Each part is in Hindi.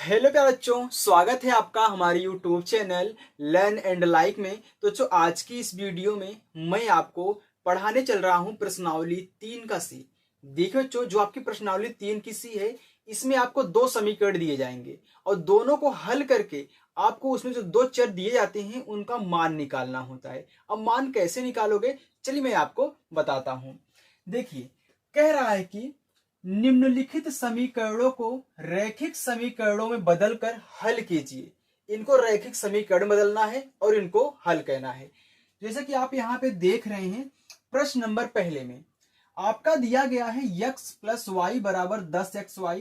हेलो प्यारे बच्चों, स्वागत है आपका हमारे YouTube channel learn and like में। तो जो आज की इस वीडियो में मैं आपको पढ़ाने चल रहा हूँ प्रश्नावली 3 का सी। देखिए बच्चों, जो आपकी प्रश्नावली 3 की सी है, इसमें आपको दो समीकरण दिए जाएंगे और दोनों को हल करके आपको उसमें जो दो चर दिए जाते हैं उनका मान निकालना होता है। अब मान कैसे निकालोगे, चलिए मैं आपको बताता हूँ। देखिए, कह रहा है कि निम्नलिखित समीकरणों को रैखिक समीकरणों में बदलकर हल कीजिए। इनको रैखिक समीकरण बदलना है और इनको हल करना है। जैसे कि आप यहाँ पे देख रहे हैं, प्रश्न नंबर पहले में आपका दिया गया है x प्लस वाई बराबर 10xy।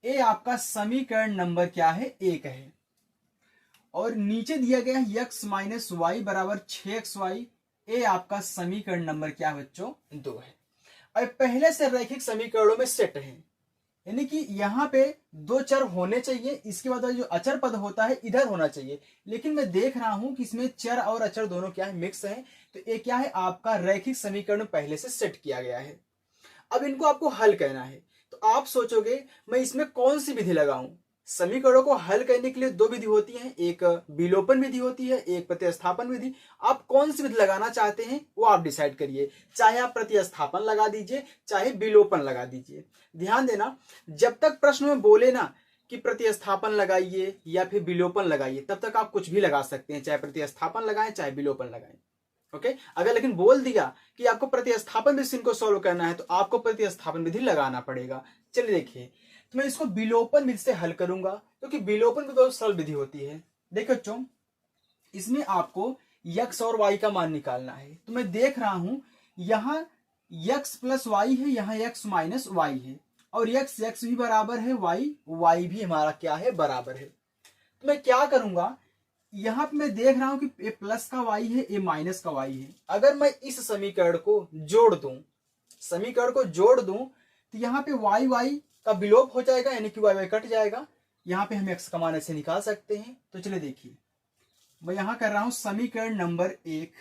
ये आपका समीकरण नंबर क्या है, 1 है। और नीचे दिया गया है x माइनस वाई बराबर 6xy। ये आपका समीकरण नंबर क्या है बच्चों, 2 है। अब पहले से रैखिक समीकरणों में सेट है, यानी कि यहाँ पे दो चर होने चाहिए, इसके बाद जो अचर पद होता है इधर होना चाहिए। लेकिन मैं देख रहा हूं कि इसमें चर और अचर दोनों क्या है, मिक्स है। तो ये क्या है, आपका रैखिक समीकरण पहले से सेट किया गया है। अब इनको आपको हल करना है। तो आप सोचोगे मैं इसमें कौन सी विधि लगाऊं। समीकरणों को हल करने के लिए दो विधि होती है, एक विलोपन विधि होती है, एक प्रतिस्थापन विधि। आप कौन सी विधि लगाना चाहते हैं वो आप डिसाइड करिए। चाहे आप प्रतिस्थापन लगा दीजिए, चाहे विलोपन लगा दीजिए। ध्यान देना, जब तक प्रश्न में बोले ना कि प्रतिस्थापन लगाइए या फिर विलोपन लगाइए, तब तक आप कुछ भी लगा सकते हैं, चाहे प्रतिस्थापन लगाएं चाहे विलोपन लगाएं। ओके, अगर लेकिन बोल दिया कि आपको प्रतिस्थापन विधि को सॉल्व करना है तो आपको प्रतिस्थापन विधि लगाना पड़ेगा। चलिए देखिए, तो मैं इसको विलोपन विधि से हल करूंगा, क्योंकि विलोपन विधि बहुत सरल विधि होती है। देखो बच्चों, इसमें आपको x और y का मान निकालना है। तो मैं देख रहा हूं यहां x प्लस वाई है, यहां x माइनस वाई है, और x भी बराबर है, y भी हमारा क्या है, बराबर है। तो मैं क्या करूंगा, यहां पे मैं देख रहा हूं कि ए प्लस का y है, ए माइनस का y है। अगर मैं इस समीकरण को जोड़ दूं तो यहाँ पे y का विलोप हो जाएगा, यानी कि y कट जाएगा। यहाँ पे हम x का मान ऐसे निकाल सकते हैं। तो चलिए देखिए, मैं यहां कर रहा हूं समीकरण नंबर 1,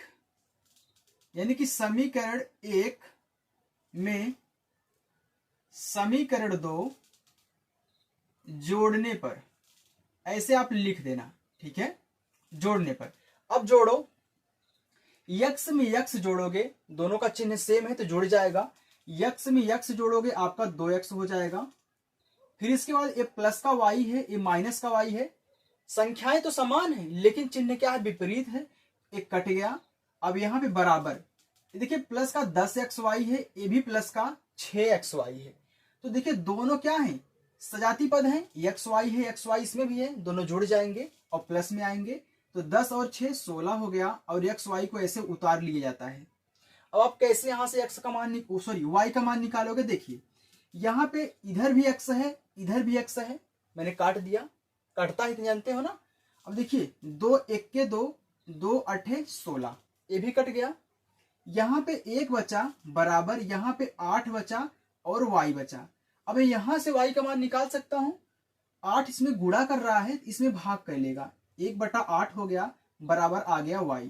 यानी कि समीकरण 1 में समीकरण 2 जोड़ने पर, ऐसे आप लिख देना, ठीक है, जोड़ने पर। अब जोड़ो, x में x जोड़ोगे, दोनों का चिन्ह सेम है तो जुड़ जाएगा। x में x जोड़ोगे आपका 2x हो जाएगा। फिर इसके बाद ये प्लस का y है, ये माइनस का y है। संख्याएं तो समान है लेकिन चिन्ह क्या है, विपरीत है। एक कट गया। अब यहाँ पे बराबर, देखिए प्लस का 10xy है, ये भी प्लस का 6xy है। तो देखिए दोनों क्या है, सजाती पद है, xy है, xy इसमें भी है, दोनों जुड़ जाएंगे और प्लस में आएंगे। तो 10 और 6 16 हो गया, और xy को ऐसे उतार लिया जाता है। अब आप कैसे यहां से x का मान y का मान निकालोगे। देखिए यहाँ पे इधर भी x है, इधर भी x है, मैंने काट दिया, कटता ही तो जानते हो ना। अब देखिए 2 1 के 2, 2 8 16, ये भी कट गया। यहाँ पे 1 बचा बराबर, यहाँ पे 8 बचा और y बचा। अब यहाँ से y का मान निकाल सकता हूं। 8 इसमें गुणा कर रहा है, इसमें भाग कर लेगा, 1/8 हो गया, बराबर आ गया y।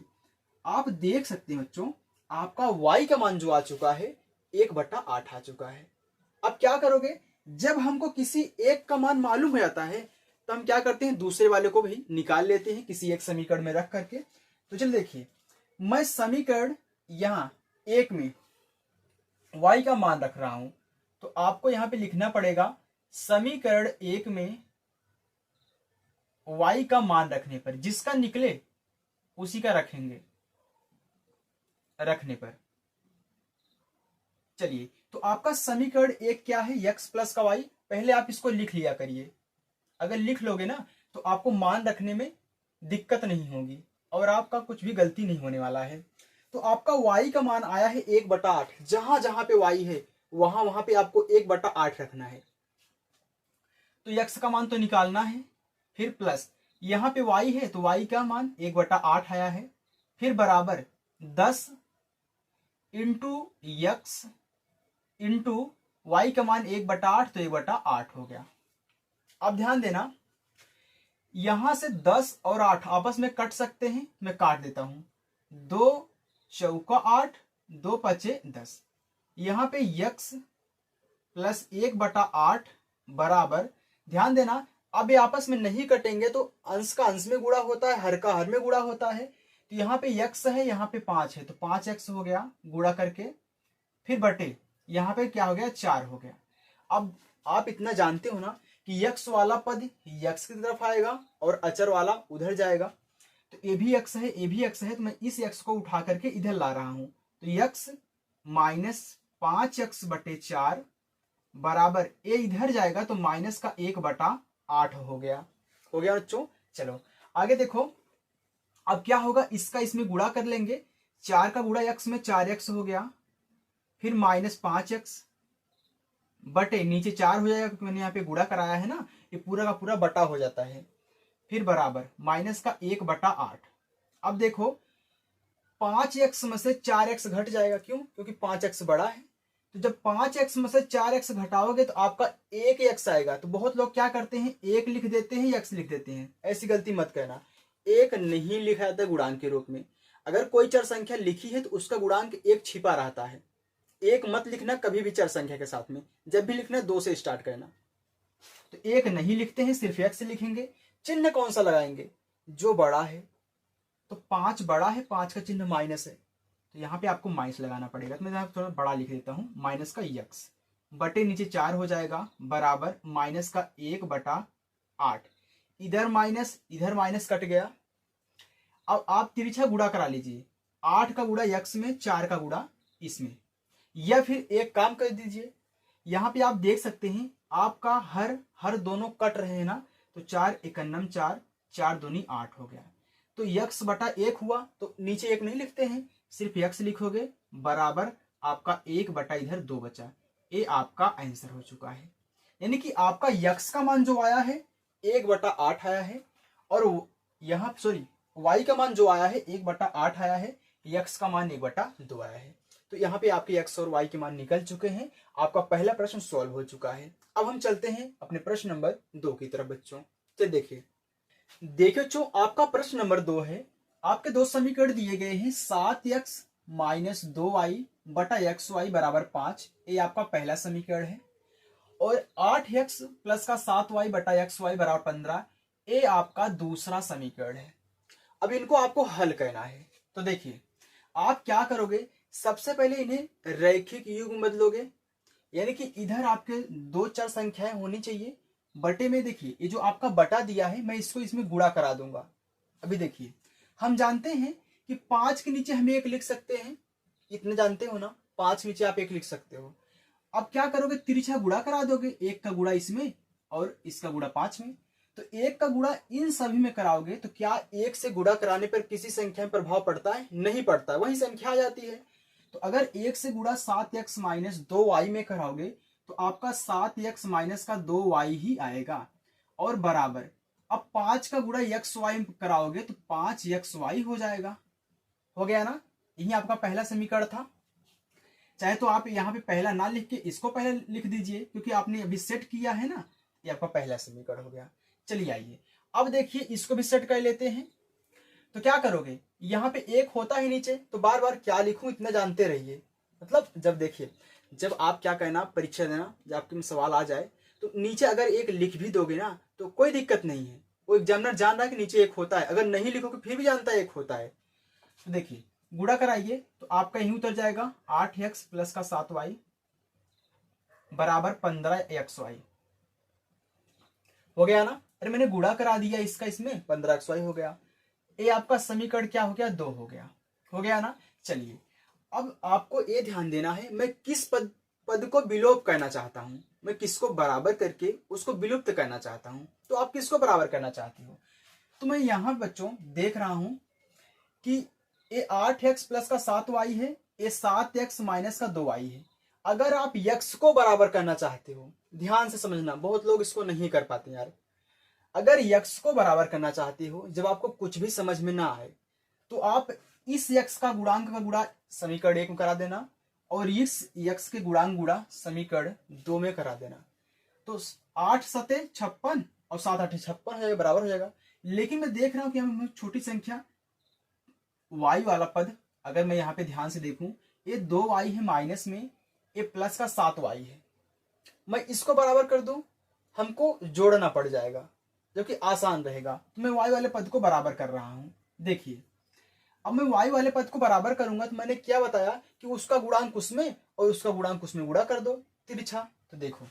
आप देख सकते हैं बच्चों, आपका y का मान जो आ चुका है 1/8 आ चुका है। अब क्या करोगे, जब हमको किसी एक का मान मालूम हो जाता है तो हम क्या करते हैं, दूसरे वाले को भी निकाल लेते हैं किसी एक समीकरण में रख करके। तो चलिए देखिए, मैं समीकरण यहां 1 में y का मान रख रहा हूं, तो आपको यहां पे लिखना पड़ेगा समीकरण 1 में y का मान रखने पर, जिसका निकले उसी का रखेंगे, रखने पर। चलिए, तो आपका समीकरण 1 क्या है, x प्लस का y। पहले आप इसको लिख लिया करिए, अगर लिख लोगे ना तो आपको मान रखने में दिक्कत नहीं होगी और आपका कुछ भी गलती नहीं होने वाला है। तो आपका y का मान आया है 1/8। जहां जहां पे y है वहां वहां पे आपको 1/8 रखना है। तो x का मान तो निकालना है, फिर प्लस यहाँ पे y है तो y का मान 1/8 आया है, फिर बराबर 10 इंटू x इंटू y का मान 1/8, तो 1/8 हो गया। अब ध्यान देना, यहां से 10 और 8 आपस में कट सकते हैं, मैं काट देता हूं। 2 चौका 8, 2 पचे 10। यहां पे x प्लस 1/8 बराबर, ध्यान देना अब ये आपस में नहीं कटेंगे तो अंश का अंश में गुणा होता है, हर का हर में गुणा होता है। तो यहाँ पे x है, यहाँ पे 5 है, तो 5x हो गया गुणा करके, फिर बटे यहाँ पे क्या हो गया 4 हो गया। अब आप इतना जानते हो ना कि x वाला पद x की तरफ आएगा और अचर वाला उधर जाएगा। तो ये भी x है, ये भी x है, तो मैं इस x को उठा करके इधर ला रहा हूं। तो x माइनस 5x बटे 4 बराबर ये इधर जाएगा तो माइनस का 1/8 हो गया। हो गया बच्चों। चलो आगे देखो, अब क्या होगा, इसका इसमें गुणा कर लेंगे। 4 का गुणा x में 4x हो गया, फिर माइनस 5x बटे नीचे 4 हो जाएगा क्योंकि मैंने यहाँ पे गुणा कराया है ना, ये पूरा का पूरा बटा हो जाता है, फिर बराबर माइनस का 1/8। अब देखो 5x में से 4x घट जाएगा, क्यों? क्योंकि 5x बड़ा है। तो जब 5x में से 4x घटाओगे तो आपका 1x आएगा। तो बहुत लोग क्या करते हैं, 1 लिख देते हैं, x लिख देते हैं। ऐसी गलती मत करना। 1 नहीं लिखा जाता गुणांक के रूप में। अगर कोई चर संख्या लिखी है तो उसका गुणांक 1 छिपा रहता है। 1 मत लिखना कभी भी चर संख्या के साथ में, जब भी लिखना 2 से स्टार्ट करना। तो 1 नहीं लिखते हैं, सिर्फ x लिखेंगे। चिन्ह कौन सा लगाएंगे? जो बड़ा है। तो 5 बड़ा है, 5 का चिन्ह माइनस है, तो यहाँ पे आपको माइनस लगाना पड़ेगा। तो मैं यहाँ थोड़ा बड़ा लिख देता हूँ, माइनस का x बटे नीचे 4 हो जाएगा बराबर माइनस का 1/8। इधर माइनस कट गया। अब आप तिरछा गुणा करा लीजिए, 8 का गुणा x में, 4 का गुणा इसमें। या फिर एक काम कर दीजिए, यहाँ पे आप देख सकते हैं आपका हर दोनों कट रहे हैं ना, तो 4 एकन्नम 4, 4 दूनी 8 हो गया। तो x बटा 1 हुआ, तो नीचे 1 नहीं लिखते हैं, सिर्फ x लिखोगे बराबर आपका 1 बटा इधर 2 बचा। ये आपका आंसर हो चुका है। यानी कि आपका x का मान जो आया है 1/8 आया है, और यहाँ सॉरी y का मान जो आया है 1/8 आया है, x का मान 1/2 आया है। तो यहाँ पे आपके x और y के मान निकल चुके हैं। आपका पहला प्रश्न सॉल्व हो चुका है। अब हम चलते हैं अपने प्रश्न नंबर 2 की तरफ बच्चों। तो देखिए बच्चों, आपका प्रश्न नंबर 2 है। आपके दो समीकरण दिए गए हैं, 7x माइनस 2y बटा xy बराबर 5, ये आपका पहला समीकरण है। और 8x प्लस का 7y बटा xy बराबर 15, ये आपका दूसरा समीकरण है। अब इनको आपको हल करना है। तो देखिए आप क्या करोगे, सबसे पहले इन्हें रैखिक युग्म बदलोगे, यानी कि इधर आपके 2 चर संख्याएं होनी चाहिए। बटे में देखिए ये जो आपका बटा दिया है, मैं इसको इसमें गुणा करा दूंगा। अभी देखिए हम जानते हैं कि 5 के नीचे हम 1 लिख सकते हैं, इतने जानते हो ना, 5 के नीचे आप 1 लिख सकते हो। अब क्या करोगे, तिरछा गुणा करा दोगे, 1 का गुणा इसमें और इसका गुणा 5 में। तो 1 का गुणा इन सभी में कराओगे तो क्या 1 से गुणा कराने पर किसी संख्या में प्रभाव पड़ता है? नहीं पड़ता, वही संख्या आ जाती है। तो अगर 1 से गुणा 7x माइनस 2y में कराओगे तो आपका 7x माइनस का 2y ही आएगा, और बराबर अब 5 का गुणा xy में कराओगे तो 5xy हो जाएगा। हो गया ना, यही आपका पहला समीकरण था। चाहे तो आप यहाँ पे पहला ना लिख के इसको पहले लिख दीजिए, क्योंकि आपने अभी सेट किया है ना, ये आपका पहला समीकरण हो गया। चलिए आइए अब देखिए इसको भी सेट कर लेते हैं। तो क्या करोगे, यहाँ पे 1 होता है नीचे, तो बार बार क्या लिखूं इतना जानते रहिए। मतलब जब देखिए, जब आप क्या कहना परीक्षा देना, जब आपके में सवाल आ जाए तो नीचे अगर 1 लिख भी दोगे ना तो कोई दिक्कत नहीं है, वो एग्जामिनर जान रहा है कि नीचे 1 होता है। अगर नहीं लिखोगे फिर भी जानता है 1 होता है। तो देखिए गुणा कराइए तो आपका यहीं उतर जाएगा, 8x प्लस का 7y बराबर 15xy। हो गया ना, अरे मैंने गुणा करा दिया इसका इसमें, 15xy हो गया। ये आपका समीकरण क्या हो गया, 2 हो गया। हो गया ना। चलिए अब आपको ये ध्यान देना है, मैं किस पद को विलोप करना चाहता हूं, मैं किसको बराबर करके उसको विलुप्त करना चाहता हूं। तो आप किसको बराबर करना चाहते हो? तो मैं यहां बच्चों देख रहा हूं कि ये 8x प्लस का 7y है, ये 7x माइनस का 2y है। अगर आप x को बराबर करना चाहते हो, ध्यान से समझना, बहुत लोग इसको नहीं कर पाते यार। अगर x को बराबर करना चाहते हो, जब आपको कुछ भी समझ में ना आए तो आप इस x का गुणांक का गुणा समीकरण 1 में करा देना, और इस x के गुणांक गुणा समीकरण 2 में करा देना। तो 8 सते 56 और 7 8 56 हो जाएगा, बराबर हो जाएगा। लेकिन मैं देख रहा हूं कि हम छोटी संख्या y वाला पद, अगर मैं यहाँ पे ध्यान से देखूं, ये 2y है माइनस में, ये प्लस का 7y है। मैं इसको बराबर कर दूं, हमको जोड़ना पड़ जाएगा। जो कि आसान रहेगा। तो मैं y वाले पद को बराबर कर रहा हूं। देखिए अब मैं y वाले पद को बराबर करूंगा तो मैंने क्या बताया कि उसका गुणांक उसमें और उसका गुणांक उसमें गुणा कर दो तिरछा। तो देखो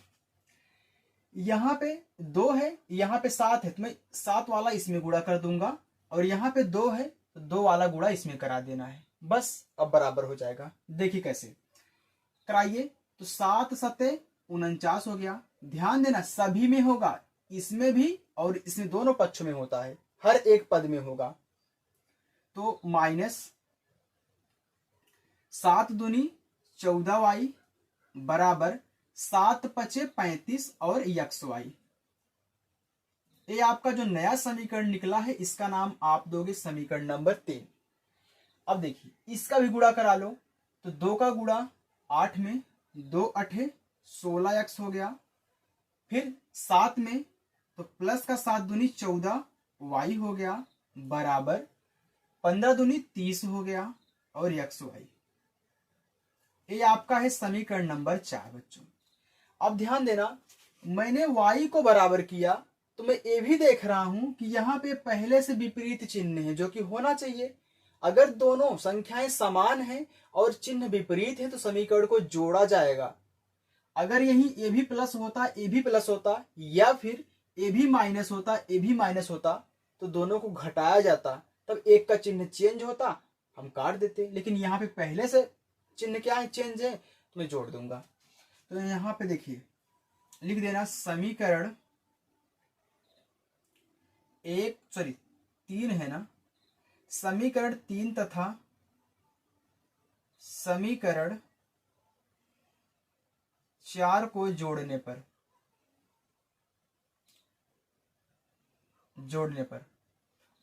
यहाँ पे 2 है, यहाँ पे 7 है, तो मैं 7 वाला इसमें गुणा कर दूंगा और यहाँ पे 2 है तो 2 वाला गुणा इसमें करा देना है, बस अब बराबर हो जाएगा। देखिए कैसे कराइए। तो 7 सते 49 हो गया। ध्यान देना सभी में होगा, इसमें भी और इसमें दोनों पक्षों में होता है, हर एक पद में होगा। तो माइनस 7 दूनी 14y बराबर 7 पचे 35 और यक्स वाई। ये आपका जो नया समीकरण निकला है इसका नाम आप दोगे समीकरण नंबर 3। अब देखिए इसका भी गुणा करा लो। तो 2 का गुणा 8 में, 2 अठे 16 एक्स हो गया। फिर 7 में तो प्लस का 7 दूनी 14 वाई हो गया बराबर 15 दूनी 30 हो गया और एक्स वाई। ये आपका है समीकरण नंबर 4 बच्चों। अब ध्यान देना मैंने y को बराबर किया तो मैं ये भी देख रहा हूं कि यहाँ पे पहले से विपरीत चिन्ह है जो कि होना चाहिए। अगर दोनों संख्याएं समान हैं और चिन्ह विपरीत है तो समीकरण को जोड़ा जाएगा। अगर यही ए भी प्लस होता, ए भी प्लस होता या फिर ए भी माइनस होता, ए भी माइनस होता तो दोनों को घटाया जाता, तब एक का चिन्ह चेंज होता, हम काट देते। लेकिन यहाँ पे पहले से चिन्ह क्या है, चेंज है, तो मैं जोड़ दूंगा। तो यहाँ पे देखिए लिख देना समीकरण 3 है ना, समीकरण 3 तथा समीकरण 4 को जोड़ने पर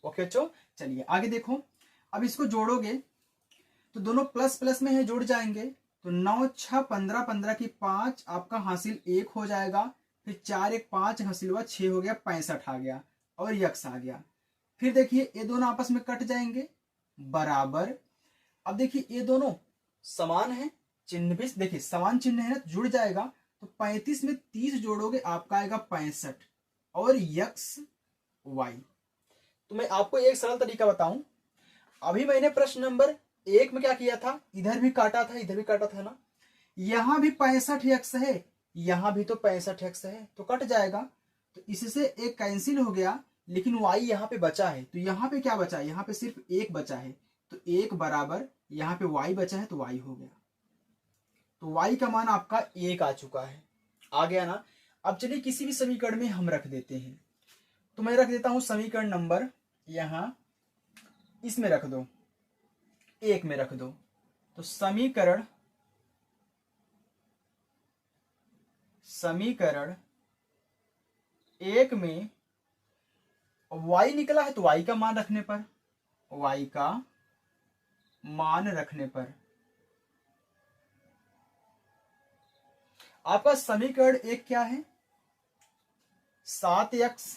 ओके चलिए आगे देखो। अब इसको जोड़ोगे तो दोनों प्लस प्लस में है, जुड़ जाएंगे। तो 9 6 15 15 की 5 आपका हासिल 1 हो जाएगा। फिर 4 1 5 हासिल हुआ 6 हो गया, 65 आ गया और यक्स आ गया। फिर देखिए ये दोनों आपस में कट जाएंगे बराबर। अब देखिए ये दोनों समान है, चिन्ह भी देखिए समान चिन्ह है ना, जुड़ जाएगा। तो 35 में 30 जोड़ोगे आपका आएगा 65 और यक्स वाई। तो मैं आपको एक सरल तरीका बताऊं। अभी मैंने प्रश्न नंबर 1 में क्या किया था, इधर भी काटा था इधर भी काटा था ना, यहां भी 65 एक्स है, यहां भी तो 65 एक्स है, तो कट जाएगा। तो इससे एक कैंसिल हो गया, लेकिन y यहाँ पे बचा है। तो यहाँ पे क्या बचा है, यहाँ पे सिर्फ 1 बचा है। तो 1 बराबर यहाँ पे y बचा है तो y हो गया। तो y का मान आपका 1 आ चुका है, आ गया ना। अब चलिए किसी भी समीकरण में हम रख देते हैं। तो मैं रख देता हूं समीकरण नंबर यहां इसमें रख दो, 1 में रख दो। तो समीकरण 1 में y निकला है तो y का मान रखने पर, y का मान रखने पर आपका समीकरण 1 क्या है, 7x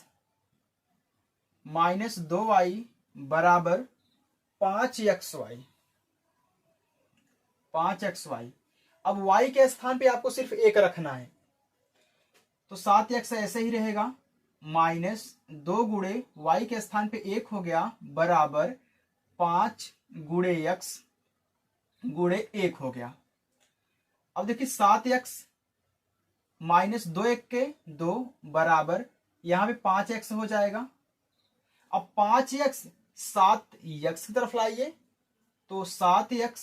माइनस 2y बराबर 5xy। अब y के स्थान पे आपको सिर्फ 1 रखना है। तो 7x ऐसे ही रहेगा, माइनस 2 गुणे y के स्थान पे 1 हो गया बराबर 5 गुणे x गुणे 1 हो गया। अब देखिए 7x माइनस 2 1 के 2 बराबर यहां पे 5x हो जाएगा। अब 5x 7x की तरफ लाइए तो 7x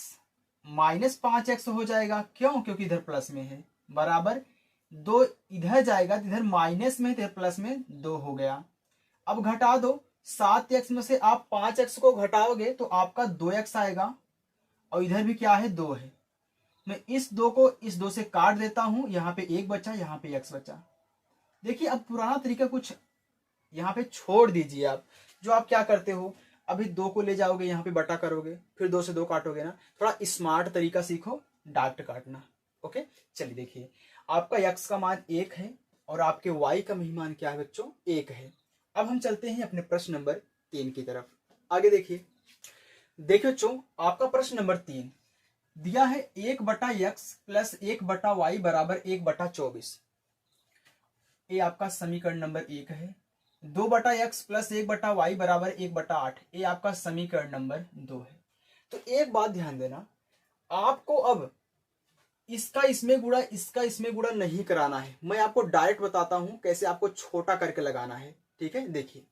माइनस 5x हो जाएगा। क्यों, क्योंकि इधर प्लस में है बराबर 2 इधर जाएगा तो इधर माइनस में इधर प्लस में 2 हो गया। अब घटा दो, 7x में से आप 5x को घटाओगे तो आपका 2x आएगा और इधर भी क्या है 2 है। मैं इस 2 को इस 2 से काट देता हूं, यहाँ पे 1 बचा यहाँ पे x बचा। देखिए अब पुराना तरीका कुछ यहाँ पे छोड़ दीजिए। आप जो आप क्या करते हो, अभी 2 को ले जाओगे यहाँ पे बटा करोगे, फिर 2 से 2 काटोगे ना, थोड़ा स्मार्ट तरीका सीखो, डायरेक्ट काटना। ओके चलिए देखिए आपका x का मान 1 है और आपके y का मान क्या है बच्चों, 1 है। अब हम चलते हैं अपने प्रश्न नंबर 3 की तरफ। आगे देखिए बच्चों आपका प्रश्न नंबर 3 दिया है 1/x प्लस 1/y बराबर 1/24। ये आपका समीकरण नंबर 1 है। 2/x प्लस 1/y बराबर 1/8। ये आपका समीकरण नंबर 2 है। तो एक बात ध्यान देना, आपको अब इसका इसमें गुणा इसका इसमें गुणा नहीं कराना है। मैं आपको डायरेक्ट बताता हूं कैसे आपको छोटा करके लगाना है। ठीक है, देखिए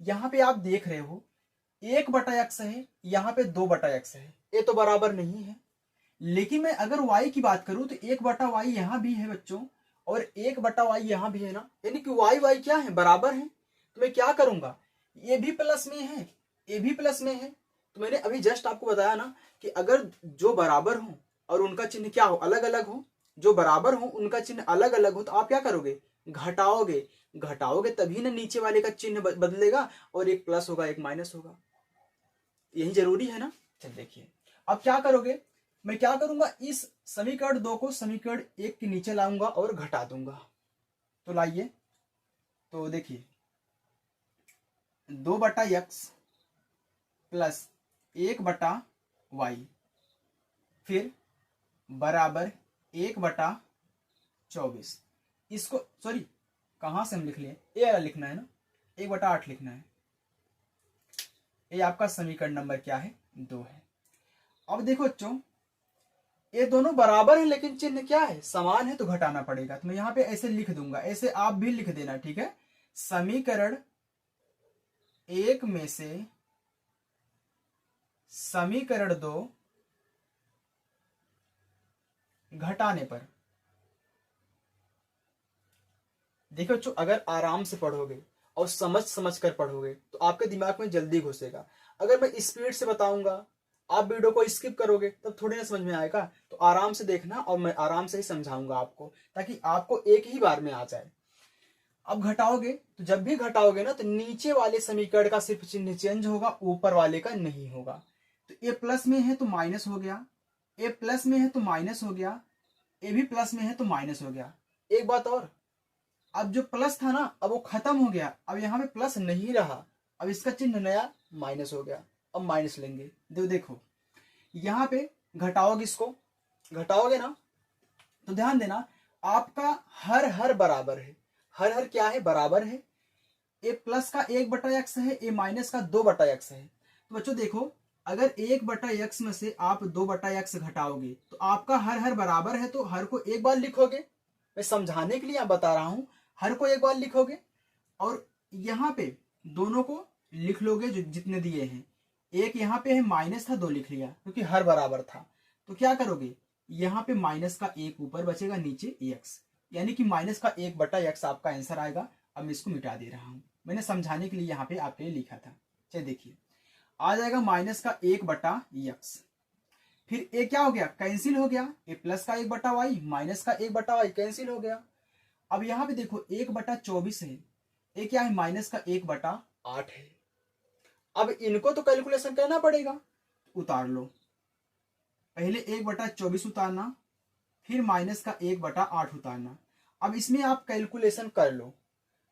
यहाँ पे आप देख रहे हो 1/x है, यहाँ पे 2/x है, ये तो बराबर नहीं है। लेकिन मैं अगर y की बात करूं तो 1/y यहाँ भी है बच्चों, और 1/y यहाँ भी है ना, यानी कि y क्या है, बराबर है। तो मैं क्या करूंगा, ये भी प्लस में है, ये भी प्लस में है। तो मैंने अभी जस्ट आपको बताया ना कि अगर जो बराबर हो और उनका चिन्ह क्या हो, अलग अलग हो, जो बराबर हो उनका चिन्ह अलग अलग हो, तो आप क्या करोगे, घटाओगे। घटाओगे तभी ना नीचे वाले का चिन्ह बदलेगा, और एक प्लस होगा एक माइनस होगा। यही जरूरी है ना। चल देखिए अब क्या करोगे, मैं क्या करूंगा, इस समीकरण 2 को समीकरण 1 के नीचे लाऊंगा और घटा दूंगा। तो लाइए, तो देखिए 2/x प्लस 1/y फिर बराबर 1/24। इसको सॉरी कहां से हम लिख लिए, ये लिखना है ना, 1/8 लिखना है। ये आपका समीकरण नंबर क्या है, 2 है। अब देखो बच्चों, ये दोनों बराबर है लेकिन चिन्ह क्या है, समान है, तो घटाना पड़ेगा। तो मैं यहां पे ऐसे लिख दूंगा, ऐसे आप भी लिख देना। ठीक है, समीकरण 1 में से समीकरण 2 घटाने पर, देखो बच्चों अगर आराम से पढ़ोगे और समझ समझ कर पढ़ोगे तो आपके दिमाग में जल्दी घुसेगा। अगर मैं स्पीड से बताऊंगा, आप वीडियो को स्किप करोगे, तब थोड़ी ना समझ में आएगा। तो आराम से देखना और मैं आराम से ही समझाऊंगा आपको, ताकि आपको एक ही बार में आ जाए। अब घटाओगे, तो जब भी घटाओगे ना, तो नीचे वाले समीकरण का सिर्फ चिन्ह चेंज होगा, ऊपर वाले का नहीं होगा। तो ए प्लस में है तो माइनस हो गया, ए प्लस में है तो माइनस हो गया, ए भी प्लस में है तो माइनस हो गया। एक बात और, अब जो प्लस था ना, अब वो खत्म हो गया, अब यहाँ पे प्लस नहीं रहा, अब इसका चिन्ह नया माइनस हो गया। अब माइनस लेंगे, देखो यहाँ पे घटाओगे, इसको घटाओगे ना, तो ध्यान देना आपका हर हर बराबर है। हर हर क्या है, बराबर है। ए प्लस का 1/x है, ए माइनस का 2/x है। तो बच्चों देखो, अगर 1/x में से आप 2/x घटाओगे तो आपका हर हर बराबर है, तो हर को एक बार लिखोगे। मैं समझाने के लिए आप बता रहा हूं, हर को एक बार लिखोगे और यहाँ पे दोनों को लिख लोगे जो जितने दिए हैं। एक यहाँ पे है माइनस था, 2 लिख लिया क्योंकि हर बराबर था। तो क्या करोगे, यहाँ पे माइनस का 1 ऊपर बचेगा, नीचे x, यानी कि माइनस का 1/x आपका आंसर आएगा। अब मैं इसको मिटा दे रहा हूं, मैंने समझाने के लिए यहाँ पे आपके लिए लिखा था। चलिए देखिए, आ जाएगा माइनस का 1/x। फिर ए क्या हो गया, कैंसिल हो गया, ए प्लस का 1/y माइनस का 1/y कैंसिल हो गया। अब यहाँ पे देखो 1/24 है, ये क्या है, माइनस का 1/8 है। अब इनको तो कैलकुलेशन करना पड़ेगा, उतार लो। पहले 1/24 उतारना, फिर माइनस का 1/8 उतारना। अब इसमें आप कैलकुलेशन कर लो, तो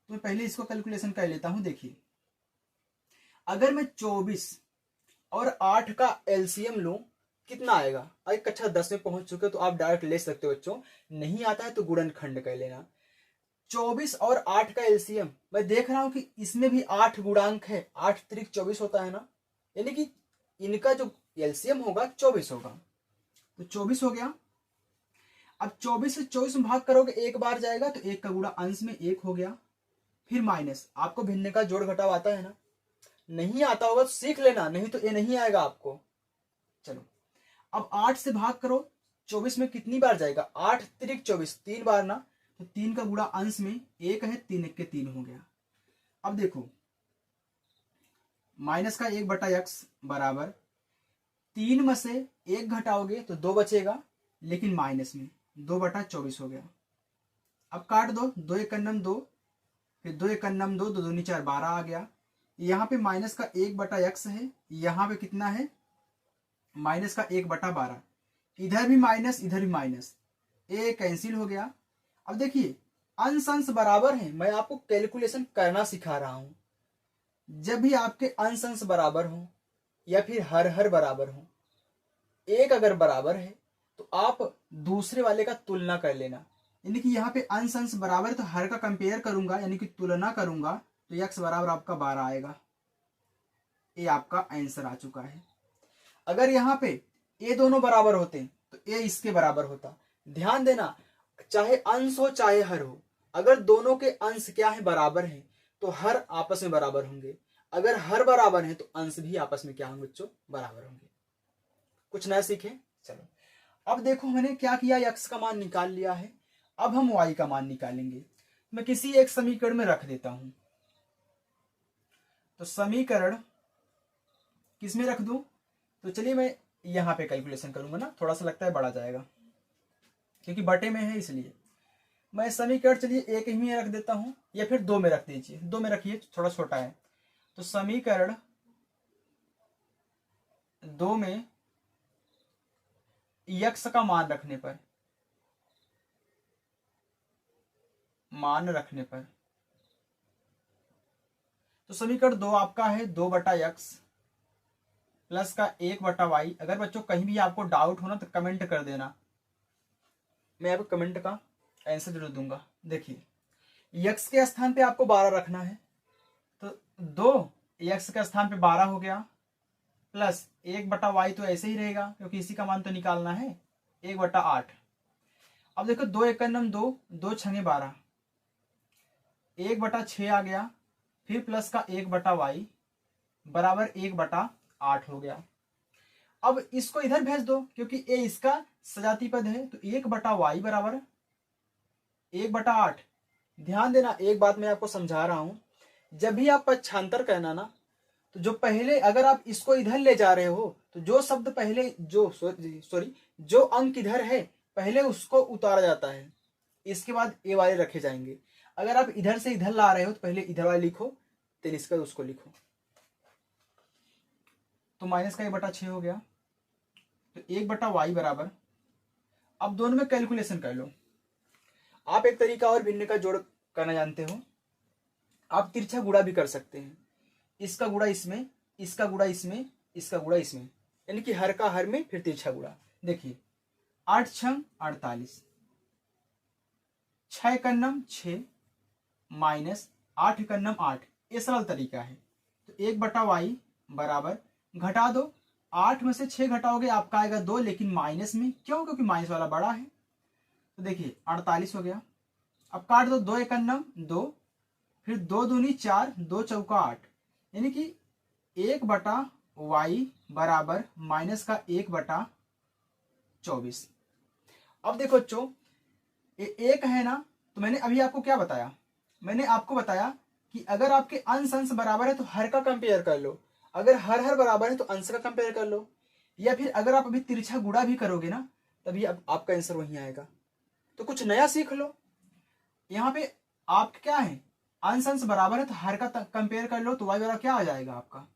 मैं पहले इसको कैलकुलेशन कर लेता हूं। देखिए अगर मैं 24 और 8 का एलसीएम लूं, कितना आएगा। अगर कक्षा 10 में पहुंच चुके हो तो आप डायरेक्ट ले सकते हो बच्चों, नहीं आता है तो गुणनखंड कर लेना। 24 और 8 का एलसीएम, मैं देख रहा हूं कि इसमें भी 8 गुणांक है, 8 त्रिक 24 होता है ना, यानी कि इनका जो एलसीएम होगा 24 होगा। तो 24 हो गया। अब 24 से 24 में भाग करोगे, एक बार जाएगा, तो 1 का गुणा अंश में 1 हो गया। फिर माइनस, आपको भिन्न का जोड़ घटाव आता है ना, नहीं आता होगा तो सीख लेना, नहीं तो ये नहीं आएगा आपको। चलो अब 8 से भाग करो, 24 में कितनी बार जाएगा, 8 त्रिक 24, 3 बार ना, तो 3 का गुणा अंश में 1 है, 3 1 के 3 हो गया। अब देखो माइनस का 1/x बराबर 3 में से 1 घटाओगे तो 2 बचेगा, लेकिन माइनस में 2/24 हो गया। अब काट दो, 2 1 2, फिर 2 1 2, 2 2 4 12 आ गया। यहाँ पे माइनस का 1/x है, यहाँ पे कितना है, माइनस का 1/12। इधर भी माइनस, इधर भी माइनस, ए कैंसिल हो गया। अब देखिए अंश अंश बराबर है, मैं आपको कैलकुलेशन करना सिखा रहा हूं। जब भी आपके अंश अंश बराबर हो या फिर हर हर बराबर हो, एक अगर बराबर है तो आप दूसरे वाले का तुलना कर लेना। यानी कि यहाँ पे अंश अंश बराबर है तो हर का कंपेयर करूंगा, यानी कि तुलना करूंगा, तो x बराबर आपका 12 आएगा। ये आपका आंसर आ चुका है। अगर यहाँ पे ये दोनों बराबर होते तो ये इसके बराबर होता। ध्यान देना, चाहे अंश हो चाहे हर हो, अगर दोनों के अंश क्या है, बराबर हैं, तो हर आपस में बराबर होंगे। अगर हर बराबर है तो अंश भी आपस में क्या होंगे बच्चों, बराबर होंगे। कुछ नया सीखे। चलो अब देखो, मैंने क्या किया, x का मान निकाल लिया है। अब हम y का मान निकालेंगे। मैं किसी एक समीकरण में रख देता हूं। तो समीकरण किस में रख दूं, तो चलिए मैं यहां पे कैलकुलेशन करूंगा ना, थोड़ा सा लगता है बड़ा जाएगा क्योंकि बटे में है, इसलिए मैं समीकरण चलिए एक ही में रख देता हूं, या फिर 2 में रख दीजिए। 2 में रखिए, थोड़ा छोटा है। तो समीकरण 2 में x का मान रखने पर, तो समीकरण 2 आपका है 2/x प्लस का 1/y। अगर बच्चों कहीं भी आपको डाउट हो ना तो कमेंट कर देना, मैं आपको कमेंट का आंसर जरूर दूंगा। देखिए x के स्थान पे आपको 12 रखना है, तो 2x के स्थान पे 12 हो गया, प्लस 1/y तो ऐसे ही रहेगा क्योंकि इसी का मान तो निकालना है, 1/8। अब देखो 2 × 2, 2 × 12, 1/6 आ गया, फिर प्लस का 1/y बराबर 1/8 हो गया। अब इसको इधर भेज दो क्योंकि ये इसका सजाती पद है, तो 1/y बराबर 1/8। ध्यान देना, एक बात मैं आपको समझा रहा हूं, जब भी आप पक्षांतर करना ना, तो जो पहले अगर आप इसको इधर ले जा रहे हो तो जो शब्द पहले, जो अंक इधर है पहले उसको उतारा जाता है, इसके बाद ए वाले रखे जाएंगे। अगर आप इधर से इधर ला रहे हो तो पहले इधर वाले लिखो, फिर इसका उसको लिखो। तो माइनस का 1/6 हो गया, तो 1/y बराबर, अब दोनों में कैलकुलेशन कर लो। आप एक तरीका और भिन्न का जोड़ करना जानते हो, आप तिरछा गुणा भी कर सकते हैं। इसका गुणा इसमें, इसका गुणा इसमें, इसका गुणा इसमें, यानी कि हर का हर में फिर तिरछा गुणा। देखिए 8 × 6 = 48, 6 × 9 6 माइनस 8 × 9 8, ये सरल तरीका है। तो 1/y बराबर, घटा दो, 8 में से 6 घटाओगे आपका आएगा 2, लेकिन माइनस में, क्यों, क्योंकि माइनस वाला बड़ा है। तो देखिए 48 हो गया। अब काट दो, 2 × 9 2, फिर 2 दूनी 4, 2 चौका 8, यानी कि 1/y बराबर माइनस का 1/24। अब देखो बच्चों, ये एक है ना, तो मैंने अभी आपको क्या बताया, मैंने आपको बताया कि अगर आपके अंश अंश बराबर है तो हर का कंपेयर कर लो, अगर हर हर बराबर है तो अंश का कंपेयर कर लो, या फिर अगर आप अभी तिरछा गुणा भी करोगे ना तभी अब आपका आंसर वहीं आएगा। तो कुछ नया सीख लो। यहाँ पे आप क्या है, अंश अंश बराबर है तो हर का कंपेयर कर लो, तो y बराबर क्या आ जाएगा आपका,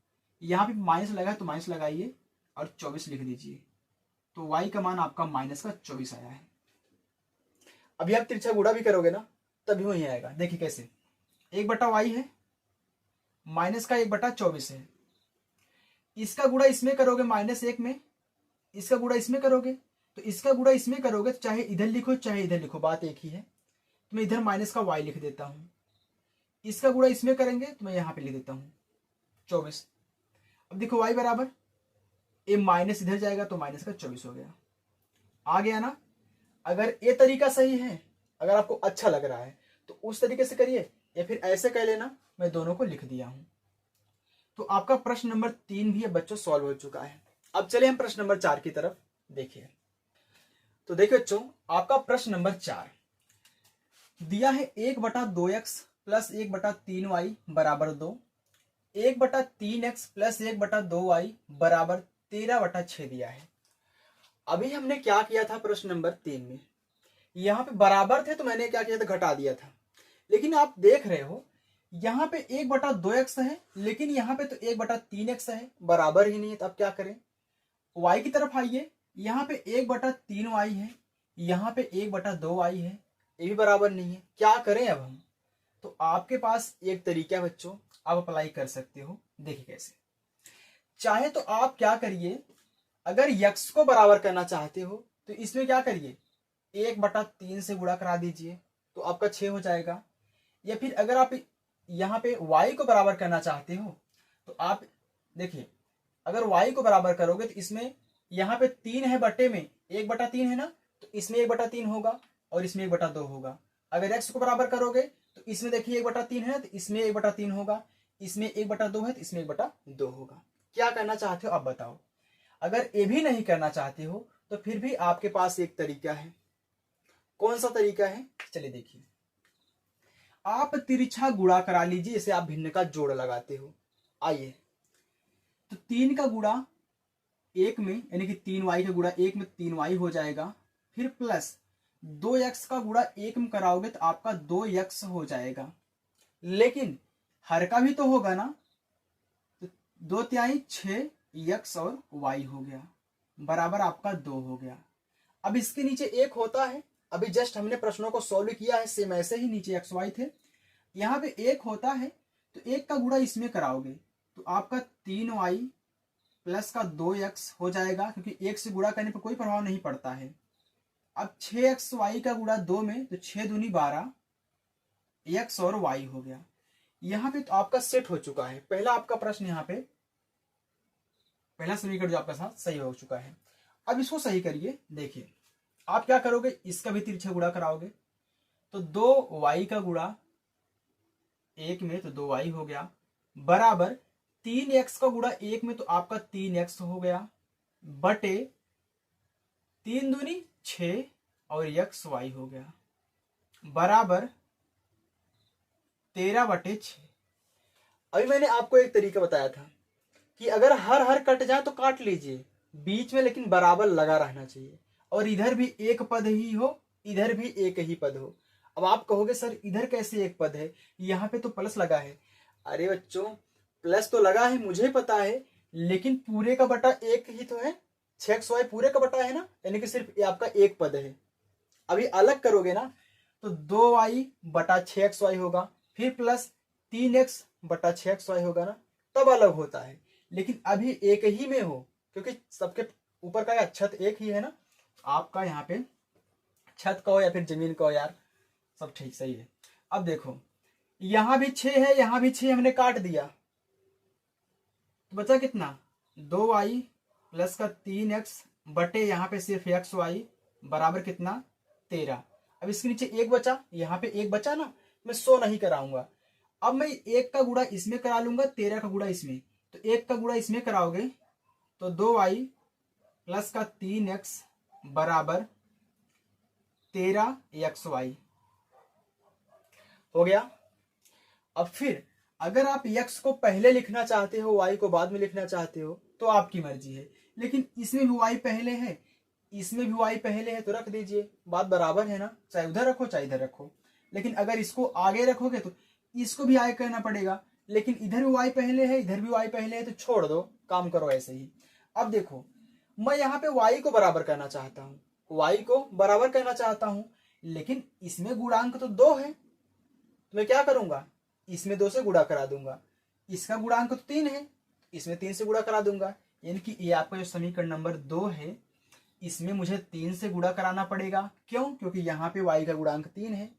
यहाँ पे माइनस लगा है तो माइनस लगाइए और 24 लिख दीजिए, तो y का मान आपका माइनस का 24 आया है। अभी आप तिरछा गुणा भी करोगे ना तभी वही आएगा। देखिए कैसे, 1/y है, माइनस का 1/24 है, इसका गुणा इसमें करोगे -1 में, इसका गुणा इसमें करोगे, तो इसका गुणा इसमें करोगे तो चाहे इधर लिखो चाहे इधर लिखो बात एक ही है। तो मैं इधर माइनस का y लिख देता हूं, इसका गुणा इसमें करेंगे तो मैं यहां पे लिख देता हूं 24। अब देखो y बराबर, ये माइनस इधर जाएगा तो माइनस का 24 हो गया, आ गया ना। अगर ये तरीका सही है, अगर आपको अच्छा लग रहा है तो उस तरीके से करिए, या फिर ऐसे कर लेना, मैं दोनों को लिख दिया हूं। तो आपका प्रश्न नंबर 3 भी बच्चों सॉल्व हो चुका है। अब चलिए हम प्रश्न नंबर 4 की तरफ देखिए। तो देखिए बच्चों, आपका प्रश्न नंबर 4 दिया है 1/2x प्लस 1/3y बराबर 2, 1/3x प्लस 1/2y बराबर 13/6 दिया है। अभी हमने क्या किया था प्रश्न नंबर 3 में, यहाँ पे बराबर थे तो मैंने क्या किया था, घटा दिया था। लेकिन आप देख रहे हो यहाँ पे 1/2x है, लेकिन यहाँ पे तो 1/3x है, बराबर ही नहीं है। तो अब क्या करें, y की तरफ आइए, यहाँ पे 1/3y है, यहाँ पे 1/2y है, ये भी बराबर नहीं है। क्या करें अब हम, तो आपके पास एक तरीका है बच्चों, आप अप्लाई कर सकते हो। देखिए कैसे, चाहे तो आप क्या करिए, अगर x को बराबर करना चाहते हो तो इसमें क्या करिए, 1/3 से गुणा करा दीजिए तो आपका 6 हो जाएगा। या फिर अगर आप यहाँ पे y को बराबर करना चाहते हो तो आप देखिए, अगर y को बराबर करोगे तो इसमें यहाँ पे 3 है बटे में 1/3 है ना, तो इसमें 1/3 होगा और इसमें 1/2 होगा। अगर x को बराबर करोगे तो इसमें देखिए 1/3 है तो इसमें 1/3 होगा, इसमें 1/2 है तो इसमें 1/2 होगा। क्या करना चाहते हो आप बताओ। अगर ये भी नहीं करना चाहते हो तो फिर भी आपके पास एक तरीका है। कौन सा तरीका है, चलिए देखिए। आप तिरछा गुणा करा लीजिए, इसे आप भिन्न का जोड़ लगाते हो। आइए, तो 3 का गुणा 1 में, यानी कि 3y का गुणा 1 में 3y हो जाएगा, फिर प्लस 2x का गुणा 1 में कराओगे तो आपका 2x हो जाएगा। लेकिन हर का भी तो होगा ना, तो 2 6 x और y हो गया, बराबर आपका 2 हो गया। अब इसके नीचे 1 होता है, अभी जस्ट हमने प्रश्नों को सॉल्व किया है, सेम ऐसे ही नीचे x y थे, यहाँ पे 1 होता है तो 1 का गुणा इसमें कराओगे तो आपका 3y प्लस का 2x हो जाएगा, क्योंकि 1 से गुणा करने पर कोई प्रभाव नहीं पड़ता है। अब 6xy का गुणा 2 में तो 6 दूनी 12 x और y हो गया। यहाँ पे तो आपका सेट हो चुका है, पहला आपका प्रश्न, यहाँ पे पहला समीकरण जो आपका साथ सही हो चुका है। अब इसको सही करिए, देखिए आप क्या करोगे, इसका भी तिरछा गुणा कराओगे तो 2y का गुणा 1 में तो 2y हो गया, बराबर 3x का गुणा 1 में तो आपका 3x हो गया, बटे 3 दूनी 6 और xy हो गया, बराबर 13/6। अभी मैंने आपको एक तरीका बताया था कि अगर हर कट जाए तो काट लीजिए, बीच में लेकिन बराबर लगा रहना चाहिए, और इधर भी एक पद ही हो, इधर भी एक ही पद हो। अब आप कहोगे सर इधर कैसे एक पद है, यहाँ पे तो प्लस लगा है। अरे बच्चों, प्लस तो लगा है मुझे पता है, लेकिन पूरे का बटा एक ही तो है, 6xy पूरे का बटा है ना, यानी कि सिर्फ ये आपका एक पद है। अभी अलग करोगे ना तो 2y बटा 6xy होगा, फिर प्लस 3x बटा 6xy होगा ना, तब अलग होता है। लेकिन अभी एक ही में हो, क्योंकि सबके ऊपर का छत एक ही है ना, आपका यहाँ पे छत का हो या फिर जमीन का हो, यार सब ठीक सही है। अब देखो यहां भी 6 है, यहां भी 6, हमने काट दिया तो बचा कितना, 2y प्लस का 3x बटे यहाँ पे सिर्फ xy, बराबर कितना 13। अब इसके नीचे एक बचा, यहाँ पे एक बचा ना, मैं 100 नहीं कराऊंगा। अब मैं 1 का गुणा इसमें करा लूंगा, 13 का गुणा इसमें, तो 1 का गुणा इसमें कराओगे तो 2y प्लस का 3x बराबर 13xy हो गया। अब फिर अगर आप x को पहले लिखना चाहते हो, y को बाद में लिखना चाहते हो, तो आपकी मर्जी है, लेकिन इसमें भी y पहले है, इसमें भी y पहले है, तो रख दीजिए, बात बराबर है ना, चाहे उधर रखो चाहे इधर रखो। लेकिन अगर इसको आगे रखोगे तो इसको भी आगे करना पड़ेगा, लेकिन इधर भी y पहले है, इधर भी y पहले है, तो छोड़ दो, काम करो ऐसे ही। अब देखो मैं यहाँ पे y को बराबर करना चाहता हूँ, y को बराबर करना चाहता हूँ, लेकिन इसमें गुणांक तो 2 है, तो मैं क्या करूंगा, इसमें 2 से गुणा करा दूंगा। इसका गुणांक तो 3 है, इसमें 3 से गुणा करा दूंगा, यानी कि ये आपका जो समीकरण नंबर 2 है, इसमें मुझे 3 से गुणा कराना पड़ेगा। क्यों, क्योंकि यहाँ पे y का गुणांक 3 है,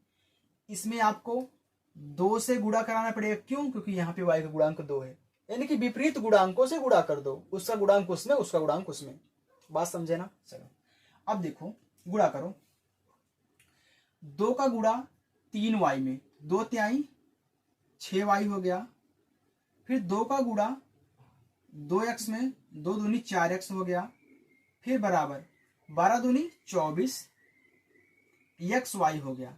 इसमें आपको 2 से गुणा कराना पड़ेगा। क्यों, क्योंकि यहाँ पे y का गुणांक 2 है, यानी कि विपरीत गुणांकों से गुणा कर दो, उसका गुणांक उसमें, उसका गुणांक उसमें। बात समझे ना। चलो अब देखो गुणा करो, 2 का गुणा 3y में, 2 तिहाई 6y हो गया, फिर 2 का गुणा 2x में, 2 दूनी 4x हो गया, फिर बराबर 12 दूनी 24 xy हो गया।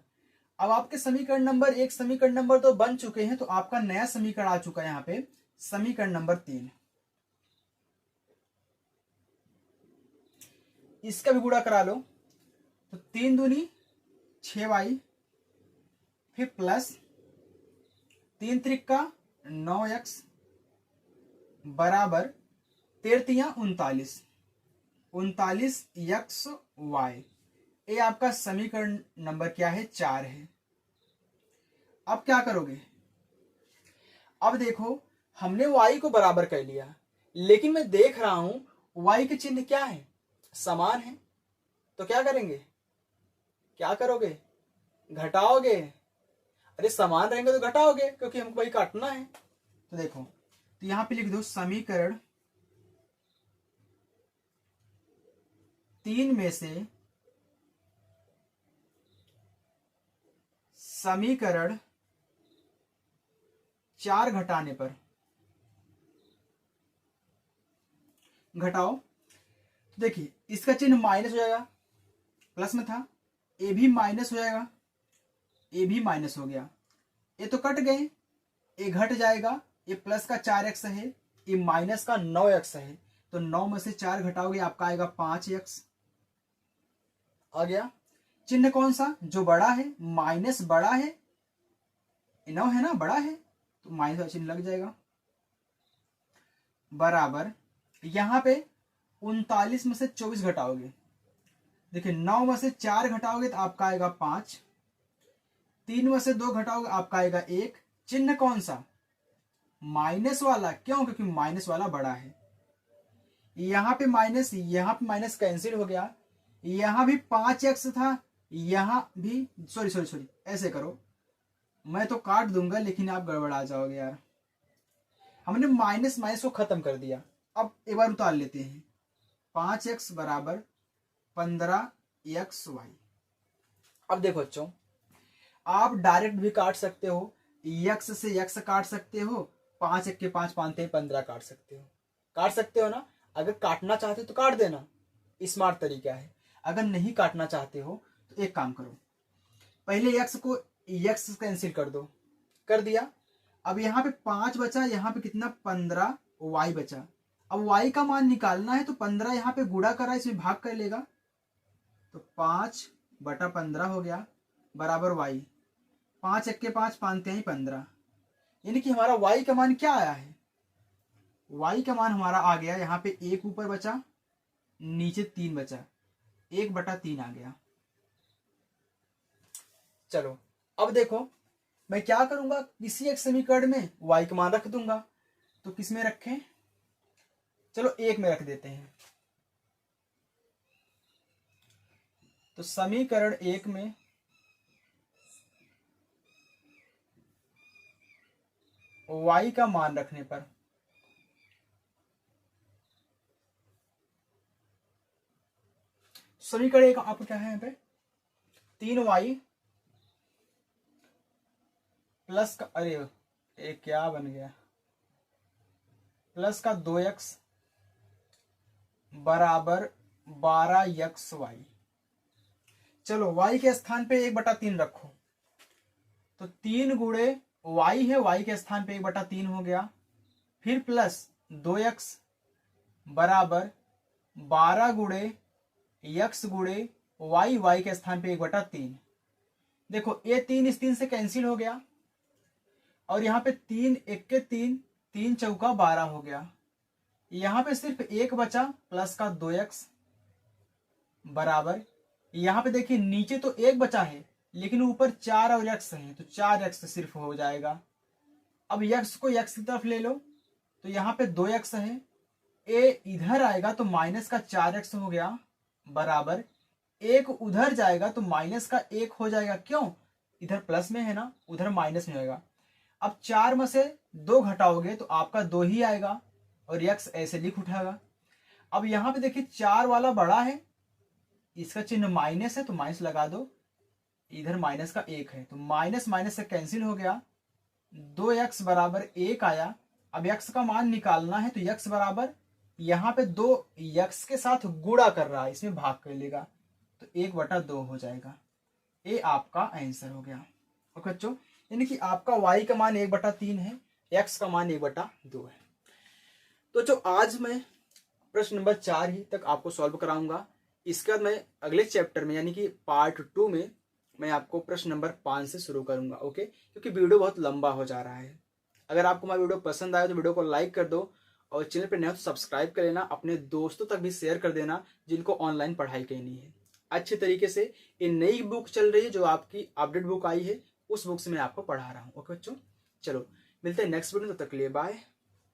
अब आपके समीकरण नंबर 1, समीकरण नंबर 2 बन चुके हैं, तो आपका नया समीकरण आ चुका है यहाँ पे, समीकरण नंबर 3। इसका भी गुणा करा लो, तो 3 दूनी 6y, फिर प्लस 3 त्रिका 9x बराबर 13 39 xy। ये आपका समीकरण नंबर क्या है, 4 है। अब क्या करोगे, अब देखो हमने y को बराबर कर लिया, लेकिन मैं देख रहा हूं y के चिन्ह क्या है, समान है, तो क्या करेंगे, क्या करोगे, घटाओगे। अरे समान रहेंगे तो घटाओगे, क्योंकि हमको भाई काटना है। तो देखो, तो यहां पे लिख दो समीकरण 3 में से समीकरण 4 घटाने पर, घटाओ। तो देखिए इसका चिन्ह माइनस हो जाएगा, प्लस में था, ए भी माइनस हो जाएगा, ए भी माइनस हो गया, ये तो कट गए, ए घट जाएगा, ये प्लस का 4x है, ये माइनस का 9x है, तो 9 में से 4 घटाओगे आपका आएगा 5x आ गया। चिन्ह कौन सा, जो बड़ा है, माइनस बड़ा है, 9 है ना, बड़ा है, तो माइनस का चिन्ह लग जाएगा, बराबर यहां पे 39 में से 24 घटाओगे, देखिए 9 में से 4 घटाओगे तो आपका आएगा 5, 3 में से 2 घटाओगे आपका आएगा 1, चिन्ह कौन सा, माइनस वाला, क्यों, क्योंकि माइनस वाला बड़ा है। यहां पे माइनस कैंसिल हो गया, यहां भी 5x था, यहां भी सॉरी ऐसे करो, मैं तो काट दूंगा लेकिन आप गड़बड़ा जाओगे यार। हमने माइनस माइनस को खत्म कर दिया, अब एक बार उतार लेते हैं, 5x बराबर 15xy। अब देखो बच्चों, आप डायरेक्ट भी काट सकते हो, x से x काट सकते हो, 5 1 के 5 पानते 15 काट सकते हो ना। अगर काटना चाहते हो तो काट देना, स्मार्ट तरीका है। अगर नहीं काटना चाहते हो तो एक काम करो, पहले x को x कैंसिल कर दो, कर दिया। अब यहाँ पे 5 बचा, यहाँ पे कितना 15 y बचा। अब y का मान निकालना है तो 15 यहाँ पे गुणा करा, इसमें भाग कर लेगा, तो 5/15 हो गया बराबर y, 5 1 के 5 पानते हैं 15, यानी कि हमारा y का मान क्या आया है, y का मान हमारा आ गया, यहाँ पे 1 ऊपर बचा, नीचे 3 बचा, 1/3 आ गया। चलो अब देखो, मैं क्या करूंगा, किसी एक समीकरण में y का मान रख दूंगा, तो किस में रखें, चलो 1 में रख देते हैं। तो समीकरण 1 में y का मान रखने पर समीकरण 1 आपको क्या है, यहाँ पे 3y प्लस का, अरे ये क्या बन गया, प्लस का 2x बराबर 12xy। चलो y के स्थान पे 1/3 रखो, तो 3 गुणे y है, y के स्थान पे 1/3 हो गया, फिर प्लस 2x बराबर 12 गुणे x गुणे y के स्थान पे 1/3। देखो ये 3 इस 3 से कैंसिल हो गया, और यहाँ पे 3 1 के 3, 3 चौका 12 हो गया, यहाँ पे सिर्फ 1 बचा, प्लस का 2x बराबर, यहाँ पे देखिए नीचे तो 1 बचा है लेकिन ऊपर 4 और x है, तो 4x सिर्फ हो जाएगा। अब x को x की तरफ ले लो, तो यहाँ पे 2x है, a इधर आएगा तो माइनस का 4x हो गया बराबर, 1 उधर जाएगा तो माइनस का 1 हो जाएगा, क्यों, इधर प्लस में है ना, उधर माइनस में होगा। अब 4 में से 2 घटाओगे तो आपका 2 ही आएगा, और x ऐसे लिख उठाएगा। अब यहाँ पे देखिए 4 वाला बड़ा है, इसका चिन्ह माइनस है तो माइनस लगा दो, इधर माइनस का 1 है, तो माइनस माइनस से कैंसिल हो गया, 2x बराबर 1 आया। अब x का मान निकालना है तो x बराबर, यहाँ पे 2x के साथ गुणा कर रहा है, इसमें भाग कर लेगा, तो 1/2 हो जाएगा। ये आपका आंसर हो गया। ओके बच्चों, यानी कि आपका y का मान 1/3 है, x का मान 1/2 है। तो जो आज मैं प्रश्न नंबर 4 ही तक आपको सॉल्व कराऊंगा, इसके बाद मैं अगले चैप्टर में यानी कि पार्ट 2 में मैं आपको प्रश्न नंबर 5 से शुरू करूंगा। ओके, क्योंकि वीडियो बहुत लंबा हो जा रहा है। अगर आपको हमारा वीडियो पसंद आया तो वीडियो को लाइक कर दो, और चैनल पर नए हो तो सब्सक्राइब कर लेना, अपने दोस्तों तक भी शेयर कर देना जिनको ऑनलाइन पढ़ाई करनी है। अच्छे तरीके से ये नई बुक चल रही है, जो आपकी अपडेट बुक आई है, उस बुक से मैं आपको पढ़ा रहा हूँ। ओके बच्चों, चलो मिलते हैं नेक्स्ट वीडियो में, तब तक के लिए बाय।